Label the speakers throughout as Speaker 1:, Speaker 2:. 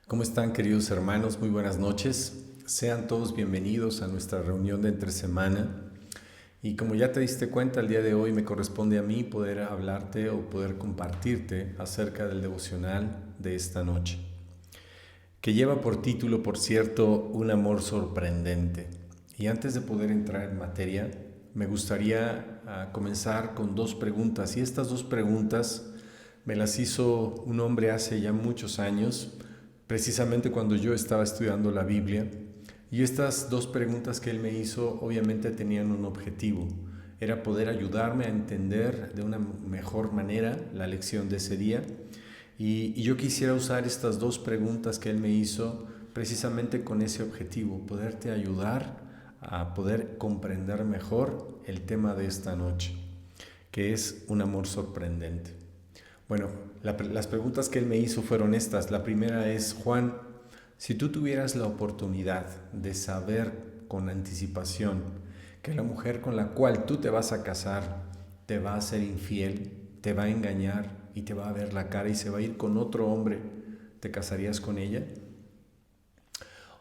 Speaker 1: ¿Cómo están, queridos hermanos? Muy buenas noches. Sean todos bienvenidos a nuestra reunión de entre semana. Y como ya te diste cuenta, el día de hoy me corresponde a mí poder hablarte o poder compartirte acerca del devocional de esta noche, que lleva por título, por cierto, Un amor sorprendente. Y antes de poder entrar en materia, me gustaría comenzar con dos preguntas. Y estas dos preguntas me las hizo un hombre hace ya muchos años, precisamente cuando yo estaba estudiando la Biblia. Y estas dos preguntas que él me hizo obviamente tenían un objetivo. Era poder ayudarme a entender de una mejor manera la lección de ese día. Y yo quisiera usar estas dos preguntas que él me hizo precisamente con ese objetivo, poderte ayudar a poder comprender mejor el tema de esta noche, que es un amor sorprendente. Bueno, las preguntas que él me hizo fueron estas. La primera es: Juan, si tú tuvieras la oportunidad de saber con anticipación que la mujer con la cual tú te vas a casar te va a ser infiel, te va a engañar y te va a ver la cara y se va a ir con otro hombre, ¿te casarías con ella?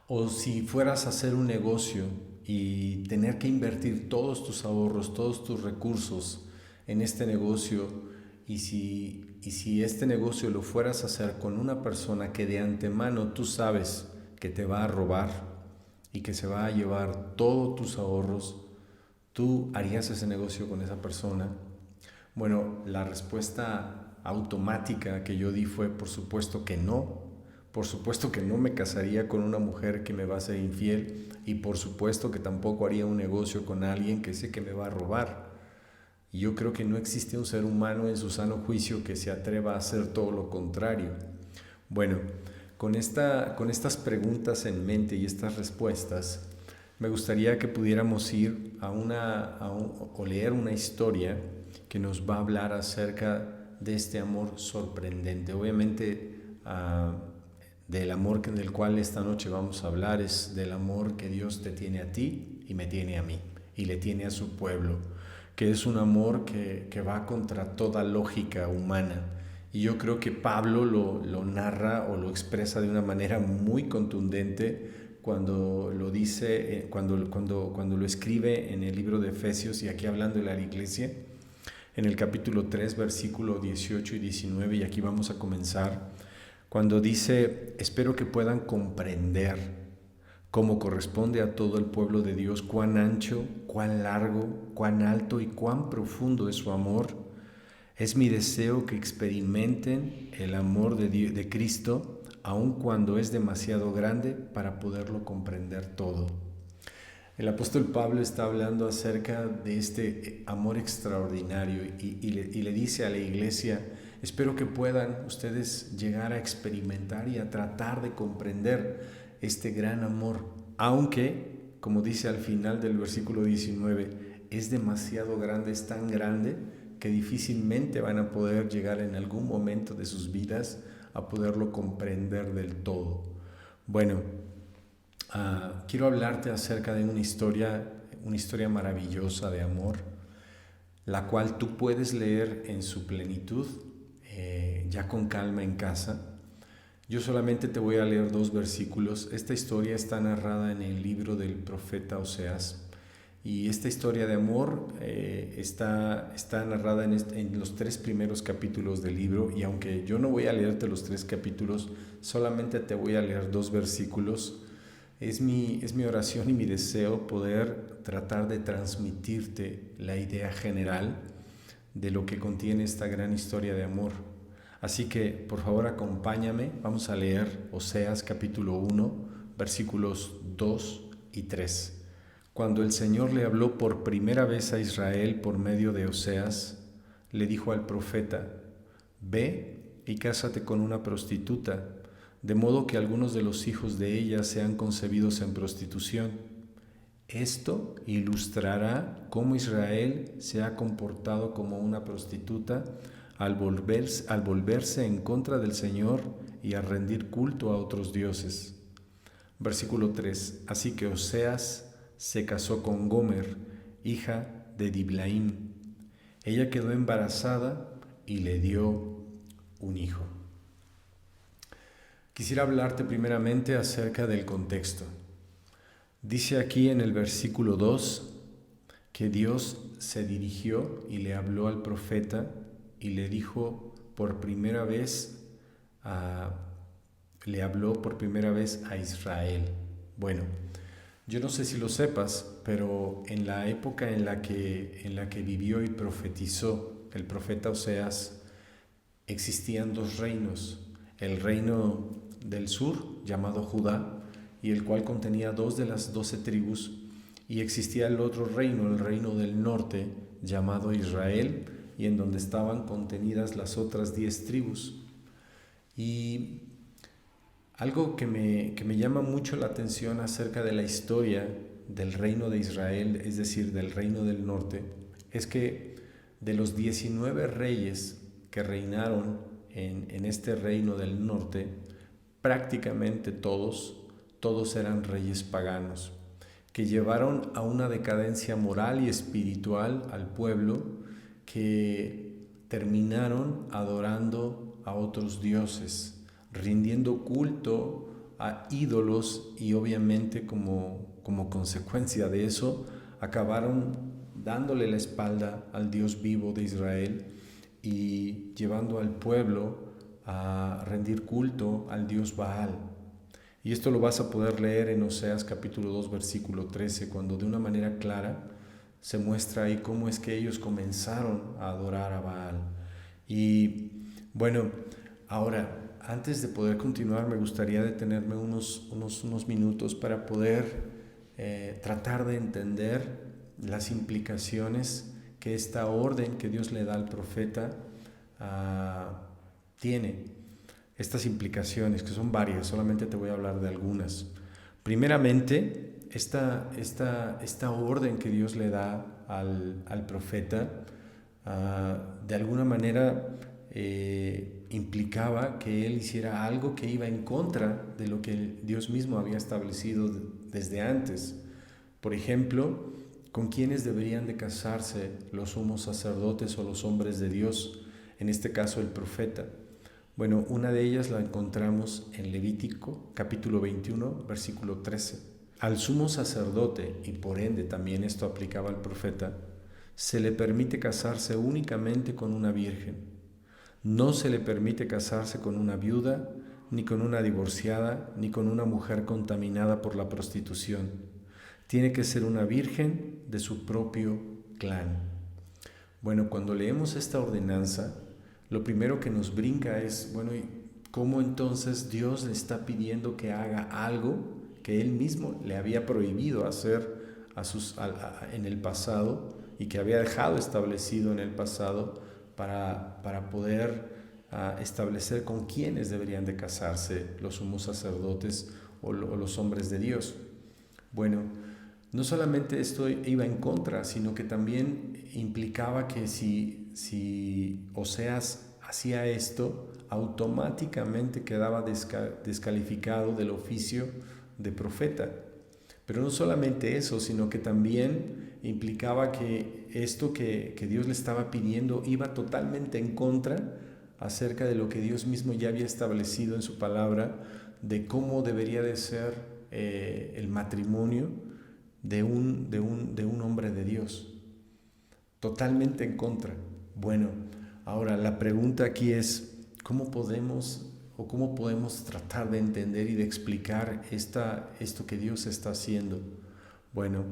Speaker 1: O si fueras a hacer un negocio y tener que invertir todos tus ahorros, todos tus recursos en este negocio, y si este negocio lo fueras a hacer con una persona que de antemano tú sabes que te va a robar y que se va a llevar todos tus ahorros, ¿tú harías ese negocio con esa persona? Bueno, la respuesta automática que yo di fue: por supuesto que no. Por supuesto que no me casaría con una mujer que me va a ser infiel, y por supuesto que tampoco haría un negocio con alguien que sé que me va a robar. Y yo creo que no existe un ser humano en su sano juicio que se atreva a hacer todo lo contrario. Bueno, con estas preguntas en mente y estas respuestas, me gustaría que pudiéramos ir o leer una historia que nos va a hablar acerca de este amor sorprendente. Obviamente, del amor del cual esta noche vamos a hablar es del amor que Dios te tiene a ti y me tiene a mí y le tiene a su pueblo, que es un amor que va contra toda lógica humana. Y yo creo que Pablo lo narra o lo expresa de una manera muy contundente cuando lo dice, cuando lo escribe en el libro de Efesios, y aquí hablando de la iglesia, en el capítulo 3, versículo 18 y 19, y aquí vamos a comenzar, cuando dice: espero que puedan comprender, como corresponde a todo el pueblo de Dios, cuán ancho, cuán largo, cuán alto y cuán profundo es su amor. Es mi deseo que experimenten el amor de Cristo, aun cuando es demasiado grande para poderlo comprender todo. El apóstol Pablo está hablando acerca de este amor extraordinario y le dice a la iglesia: espero que puedan ustedes llegar a experimentar y a tratar de comprender este gran amor, aunque, como dice al final del versículo 19, es demasiado grande, es tan grande que difícilmente van a poder llegar en algún momento de sus vidas a poderlo comprender del todo. Bueno, quiero hablarte acerca de una historia maravillosa de amor, la cual tú puedes leer en su plenitud, ya con calma en casa. Yo solamente te voy a leer dos versículos. Esta historia está narrada en el libro del profeta Oseas. Y esta historia de amor está narrada en los tres primeros capítulos del libro. Y aunque yo no voy a leerte los tres capítulos, solamente te voy a leer dos versículos. Es mi oración y mi deseo poder tratar de transmitirte la idea general de lo que contiene esta gran historia de amor. Así que, por favor, acompáñame. Vamos a leer Oseas capítulo 1, versículos 2 y 3. Cuando el Señor le habló por primera vez a Israel por medio de Oseas, le dijo al profeta: ve y cásate con una prostituta, de modo que algunos de los hijos de ella sean concebidos en prostitución. Esto ilustrará cómo Israel se ha comportado como una prostituta al volverse en contra del Señor y a rendir culto a otros dioses. Versículo 3. Así que Oseas se casó con Gomer, hija de Diblaim. Ella quedó embarazada y le dio un hijo. Quisiera hablarte primeramente acerca del contexto. Dice aquí en el versículo 2 que Dios se dirigió y le habló al profeta y le dijo por primera vez, le habló por primera vez a Israel. Bueno, yo no sé si lo sepas, pero en la época en la que vivió y profetizó el profeta Oseas, existían dos reinos: el reino del sur, llamado Judá, y el cual contenía dos de las 12 tribus, y existía el otro reino, el reino del norte, llamado Israel, y en donde estaban contenidas las otras 10 tribus. Y algo que me llama mucho la atención acerca de la historia del reino de Israel, es decir, del reino del norte, es que de los 19 reyes que reinaron en este reino del norte, prácticamente todos eran reyes paganos, que llevaron a una decadencia moral y espiritual al pueblo, que terminaron adorando a otros dioses, rindiendo culto a ídolos, y obviamente como consecuencia de eso acabaron dándole la espalda al Dios vivo de Israel y llevando al pueblo a rendir culto al Dios Baal. Y esto lo vas a poder leer en Oseas capítulo 2 versículo 13, cuando de una manera clara se muestra ahí cómo es que ellos comenzaron a adorar a Baal. Y bueno, ahora, antes de poder continuar, me gustaría detenerme unos minutos para poder tratar de entender las implicaciones que esta orden que Dios le da al profeta tiene. Estas implicaciones, que son varias, solamente te voy a hablar de algunas. Primeramente, esta orden que Dios le da al profeta, de alguna manera implicaba que él hiciera algo que iba en contra de lo que Dios mismo había establecido desde antes. Por ejemplo, ¿con quiénes deberían de casarse los sumos sacerdotes o los hombres de Dios? En este caso, el profeta. Bueno, una de ellas la encontramos en Levítico, capítulo 21, versículo 13. Al sumo sacerdote, y por ende también esto aplicaba al profeta, se le permite casarse únicamente con una virgen. No se le permite casarse con una viuda, ni con una divorciada, ni con una mujer contaminada por la prostitución. Tiene que ser una virgen de su propio clan. Bueno, cuando leemos esta ordenanza, lo primero que nos brinca es, bueno, ¿y cómo entonces Dios le está pidiendo que haga algo que Él mismo le había prohibido hacer en el pasado, y que había dejado establecido en el pasado para poder establecer con quiénes deberían de casarse los sumos sacerdotes o los hombres de Dios? Bueno, no solamente esto iba en contra, sino que también implicaba que si Oseas hacía esto, automáticamente quedaba descalificado del oficio de profeta. Pero no solamente eso, sino que también implicaba que esto que Dios le estaba pidiendo iba totalmente en contra acerca de lo que Dios mismo ya había establecido en su palabra, de cómo debería de ser el matrimonio de un hombre de Dios. Totalmente en contra. Bueno, ahora la pregunta aquí es, ¿cómo podemos tratar de entender y de explicar esto que Dios está haciendo? Bueno,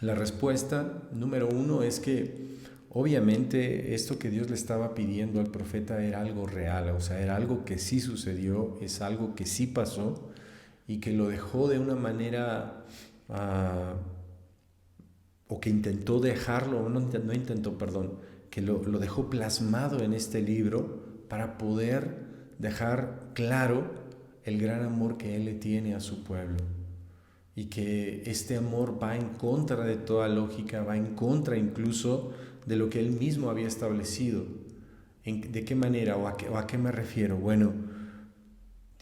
Speaker 1: la respuesta número uno es que obviamente esto que Dios le estaba pidiendo al profeta era algo real, o sea, era algo que sí sucedió, es algo que sí pasó, y que lo dejó de una manera o que intentó dejarlo, que lo dejó plasmado en este libro para poder dejar claro el gran amor que Él le tiene a su pueblo, y que este amor va en contra de toda lógica, va en contra incluso de lo que Él mismo había establecido. ¿De qué manera o a qué me refiero? Bueno,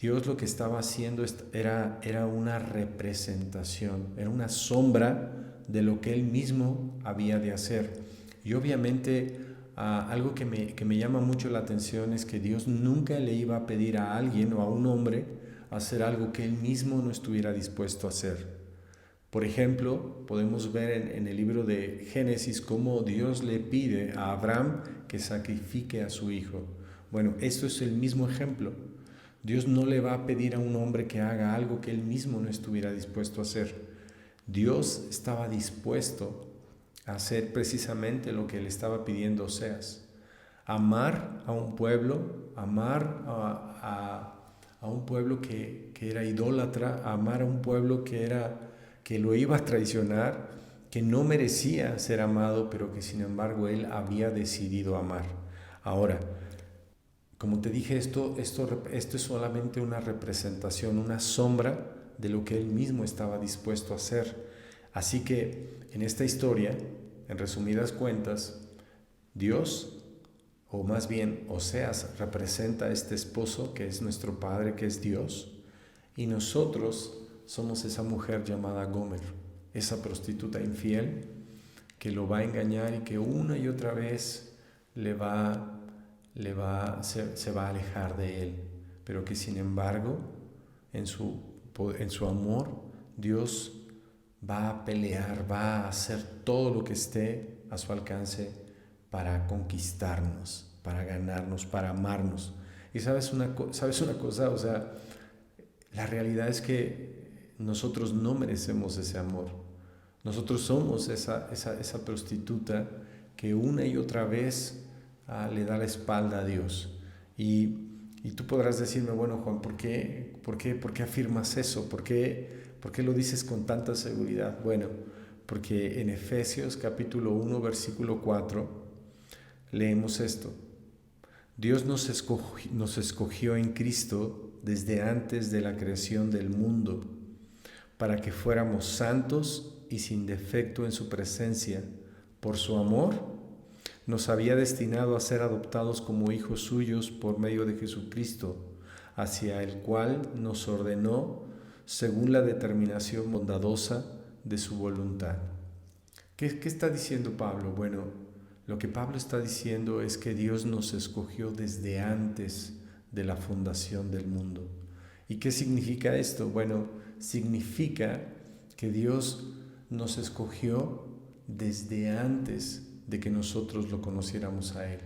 Speaker 1: Dios lo que estaba haciendo era una representación, era una sombra de lo que Él mismo había de hacer. Y obviamente algo que me llama mucho la atención es que Dios nunca le iba a pedir a alguien o a un hombre hacer algo que él mismo no estuviera dispuesto a hacer. Por ejemplo, podemos ver en el libro de Génesis cómo Dios le pide a Abraham que sacrifique a su hijo. Bueno, esto es el mismo ejemplo. Dios no le va a pedir a un hombre que haga algo que él mismo no estuviera dispuesto a hacer. Dios estaba dispuesto a hacer precisamente lo que le estaba pidiendo Oseas. Amar a un pueblo, amar a un pueblo que era idólatra, amar a un pueblo que lo iba a traicionar, que no merecía ser amado, pero que sin embargo él había decidido amar. Ahora, como te dije, esto es solamente una representación, una sombra de lo que él mismo estaba dispuesto a hacer. Así que en esta historia, en resumidas cuentas, Dios, o más bien Oseas, representa a este esposo que es nuestro Padre, que es Dios, y nosotros somos esa mujer llamada Gomer, esa prostituta infiel que lo va a engañar y que una y otra vez se va a alejar de él, pero que sin embargo en su amor Dios va a pelear, va a hacer todo lo que esté a su alcance para conquistarnos, para ganarnos, para amarnos. Y sabes una cosa, o sea, la realidad es que nosotros no merecemos ese amor. Nosotros somos esa prostituta que una y otra vez le da la espalda a Dios. Y tú podrás decirme, bueno, Juan, ¿por qué afirmas eso? ¿Por qué lo dices con tanta seguridad? Bueno, porque en Efesios capítulo 1, versículo 4, leemos esto. Dios nos escogió en Cristo desde antes de la creación del mundo, para que fuéramos santos y sin defecto en su presencia. Por su amor, nos había destinado a ser adoptados como hijos suyos por medio de Jesucristo, hacia el cual nos ordenó según la determinación bondadosa de su voluntad. ¿Qué está diciendo Pablo? Bueno, lo que Pablo está diciendo es que Dios nos escogió desde antes de la fundación del mundo. ¿Y qué significa esto? Bueno, significa que Dios nos escogió desde antes de que nosotros lo conociéramos a Él.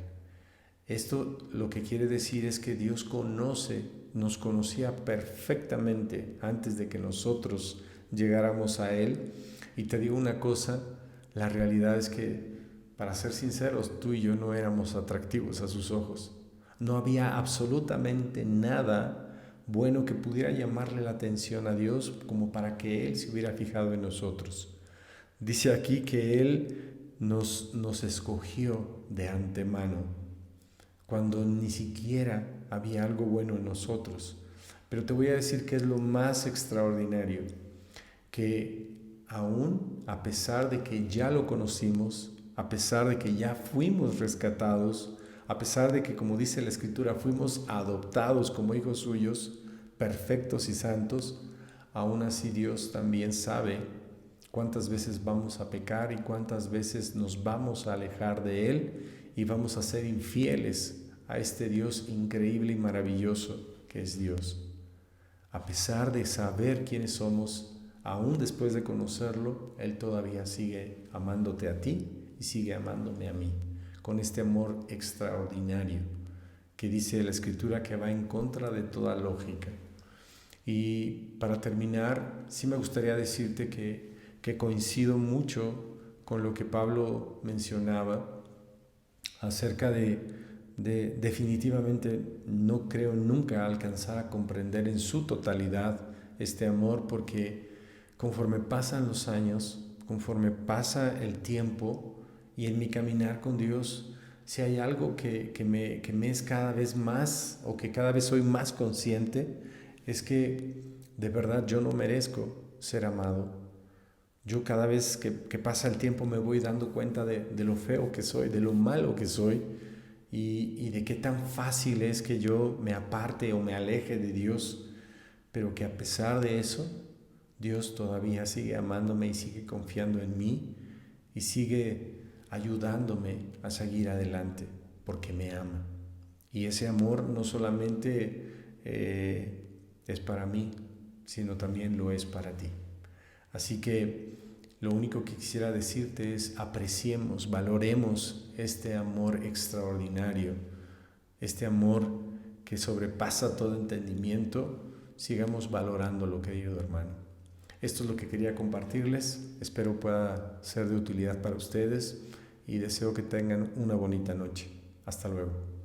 Speaker 1: Esto lo que quiere decir es que Dios nos conocía perfectamente antes de que nosotros llegáramos a Él. Y te digo una cosa, la realidad es que, para ser sinceros, tú y yo no éramos atractivos a sus ojos. No había absolutamente nada bueno que pudiera llamarle la atención a Dios como para que Él se hubiera fijado en nosotros. Dice aquí que Él nos escogió de antemano, cuando ni siquiera había algo bueno en nosotros. Pero te voy a decir que es lo más extraordinario, que aún a pesar de que ya lo conocimos, a pesar de que ya fuimos rescatados, a pesar de que, como dice la Escritura, fuimos adoptados como hijos suyos, perfectos y santos, aún así Dios también sabe cuántas veces vamos a pecar y cuántas veces nos vamos a alejar de Él y vamos a ser infieles a este Dios increíble y maravilloso que es Dios. A pesar de saber quiénes somos, aún después de conocerlo, Él todavía sigue amándote a ti y sigue amándome a mí, con este amor extraordinario que dice la Escritura que va en contra de toda lógica. Y para terminar, sí me gustaría decirte que coincido mucho con lo que Pablo mencionaba acerca de definitivamente no creo nunca alcanzar a comprender en su totalidad este amor, porque conforme pasan los años, conforme pasa el tiempo y en mi caminar con Dios, si hay algo que me es cada vez más, o que cada vez soy más consciente, es que de verdad yo no merezco ser amado. Yo cada vez que pasa el tiempo me voy dando cuenta de lo feo que soy, de lo malo que soy, y de qué tan fácil es que yo me aparte o me aleje de Dios, pero que a pesar de eso, Dios todavía sigue amándome y sigue confiando en mí y sigue ayudándome a seguir adelante, porque me ama. Y ese amor no solamente es para mí, sino también lo es para ti. Así que lo único que quisiera decirte es apreciemos, valoremos este amor extraordinario, este amor que sobrepasa todo entendimiento. Sigamos valorándolo, querido hermano. Esto es lo que quería compartirles. Espero pueda ser de utilidad para ustedes y deseo que tengan una bonita noche. Hasta luego.